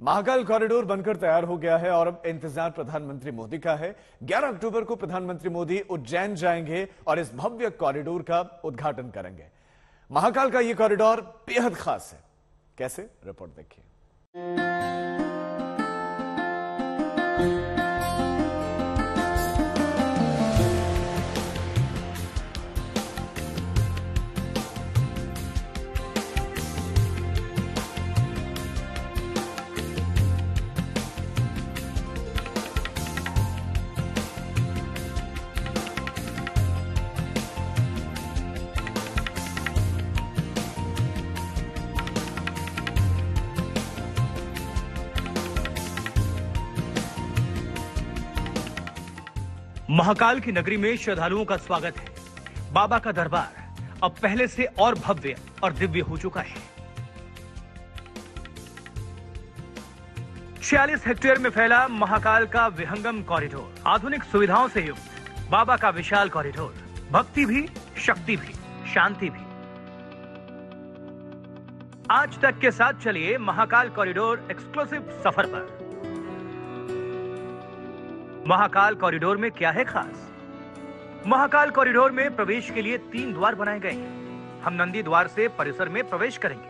Mahakal corridor बनकर तैयार हो गया है और अब इंतजार प्रधानमंत्री मोदी का है। 11 अक्टूबर को प्रधानमंत्री मोदी उज्जैन जाएंगे और इस भव्य कॉरिडोर का उद्घाटन करेंगे। महाकाल का यह कॉरिडोर बेहद खास है। कैसे, रिपोर्ट देखिए। महाकाल की नगरी में श्रद्धालुओं का स्वागत है। बाबा का दरबार अब पहले से और भव्य और दिव्य हो चुका है। 46 हेक्टेयर में फैला महाकाल का विहंगम कॉरिडोर, आधुनिक सुविधाओं से युक्त बाबा का विशाल कॉरिडोर, भक्ति भी, शक्ति भी, शांति भी। आज तक के साथ चलिए महाकाल कॉरिडोर एक्सक्लूसिव सफर पर। महाकाल कॉरिडोर में क्या है खास? महाकाल कॉरिडोर में प्रवेश के लिए 3 द्वार बनाए गए हैं। हम नंदी द्वार से परिसर में प्रवेश करेंगे।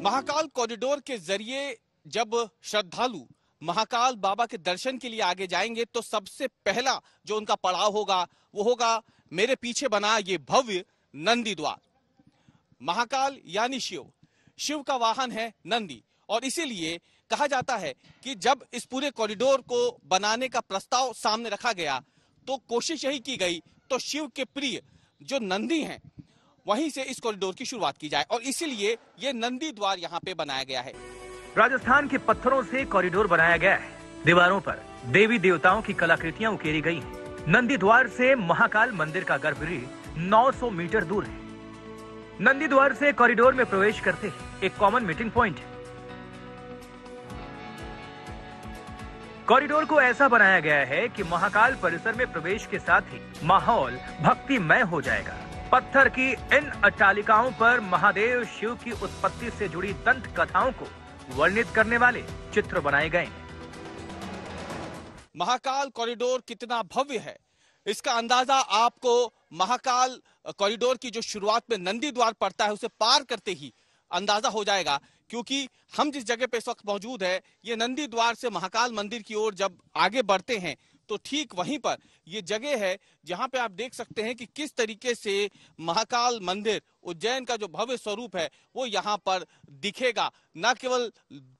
महाकाल कॉरिडोर के जरिए जब श्रद्धालु महाकाल बाबा के दर्शन के लिए आगे जाएंगे तो सबसे पहला जो उनका पड़ाव होगा वो होगा मेरे पीछे बना ये भव्य नंदी द्वार। महाकाल यानी शिव का वाहन है नंदी, और इसीलिए कहा जाता है कि जब इस पूरे कॉरिडोर को बनाने का प्रस्ताव सामने रखा गया तो कोशिश यही की गई तो शिव के प्रिय जो नंदी हैं वहीं से इस कॉरिडोर की शुरुआत की जाए, और इसीलिए ये नंदी द्वार यहाँ पे बनाया गया है। राजस्थान के पत्थरों से कॉरिडोर बनाया गया है। दीवारों पर देवी देवताओं की कलाकृतियां उकेरी गई हैं। नंदी द्वार से महाकाल मंदिर का गर्भगृह 900 मीटर दूर है। नंदी द्वार से कॉरिडोर में प्रवेश करते ही एक कॉमन मीटिंग पॉइंट है। कॉरिडोर को ऐसा बनाया गया है कि महाकाल परिसर में प्रवेश के साथ ही माहौल भक्तिमय हो जाएगा। पत्थर की इन अट्टालिकाओं पर महादेव शिव की उत्पत्ति से जुड़ी दंत कथाओं को वर्णित करने वाले चित्र बनाए गए हैं। महाकाल कॉरिडोर कितना भव्य है इसका अंदाजा आपको महाकाल कॉरिडोर की जो शुरुआत में नंदी द्वार पड़ता है उसे पार करते ही अंदाजा हो जाएगा, क्योंकि हम जिस जगह पे इस वक्त मौजूद है ये नंदी द्वार से महाकाल मंदिर की ओर जब आगे बढ़ते हैं तो ठीक वहीं पर ये जगह है जहां पे आप देख सकते हैं कि किस तरीके से महाकाल मंदिर उज्जैन का जो भव्य स्वरूप है वो यहाँ पर दिखेगा। न केवल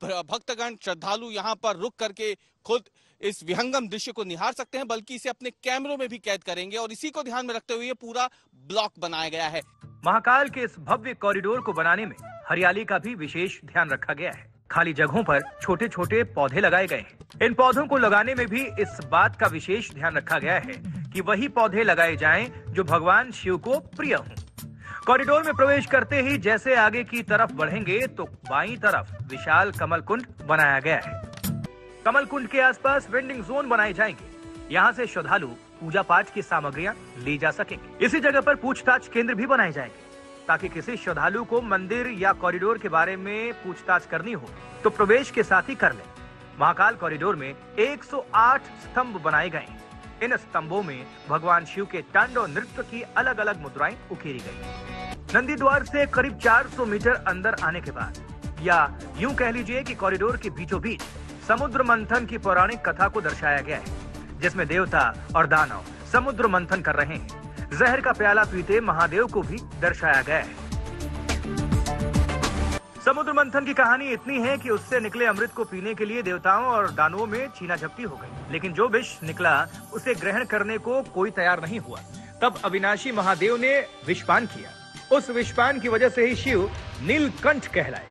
भक्तगण श्रद्धालु यहाँ पर रुक करके खुद इस विहंगम दृश्य को निहार सकते हैं, बल्कि इसे अपने कैमरों में भी कैद करेंगे, और इसी को ध्यान में रखते हुए पूरा ब्लॉक बनाया गया है। महाकाल के इस भव्य कॉरिडोर को बनाने में हरियाली का भी विशेष ध्यान रखा गया है। खाली जगहों पर छोटे छोटे पौधे लगाए गए हैं। इन पौधों को लगाने में भी इस बात का विशेष ध्यान रखा गया है कि वही पौधे लगाए जाएं जो भगवान शिव को प्रिय हों। कॉरिडोर में प्रवेश करते ही जैसे आगे की तरफ बढ़ेंगे तो बाईं तरफ विशाल कमल कुंड बनाया गया है। कमल कुंड के आसपास वेंडिंग जोन बनाए जाएंगे। यहाँ से श्रद्धालु पूजा पाठ की सामग्रियां ले जा सकेंगे। इसी जगह पर पूछताछ केंद्र भी बनाए जाएंगे ताकि किसी श्रद्धालु को मंदिर या कॉरिडोर के बारे में पूछताछ करनी हो तो प्रवेश के साथ ही कर ले। महाकाल कॉरिडोर में 108 स्तंभ बनाए गए हैं। इन स्तंभों में भगवान शिव के तांडव नृत्य की अलग अलग मुद्राएं उकेरी गई। नंदी द्वार से करीब 400 मीटर अंदर आने के बाद, या यूं कह लीजिए कि कॉरिडोर के बीचों बीच समुद्र मंथन की पौराणिक कथा को दर्शाया गया है, जिसमें देवता और दानव समुद्र मंथन कर रहे हैं। जहर का प्याला पीते महादेव को भी दर्शाया गया है। समुद्र मंथन की कहानी इतनी है कि उससे निकले अमृत को पीने के लिए देवताओं और दानवों में छीना झपटी हो गई, लेकिन जो विष निकला उसे ग्रहण करने को कोई तैयार नहीं हुआ। तब अविनाशी महादेव ने विषपान किया। उस विषपान की वजह से ही शिव नीलकंठ कहलाए।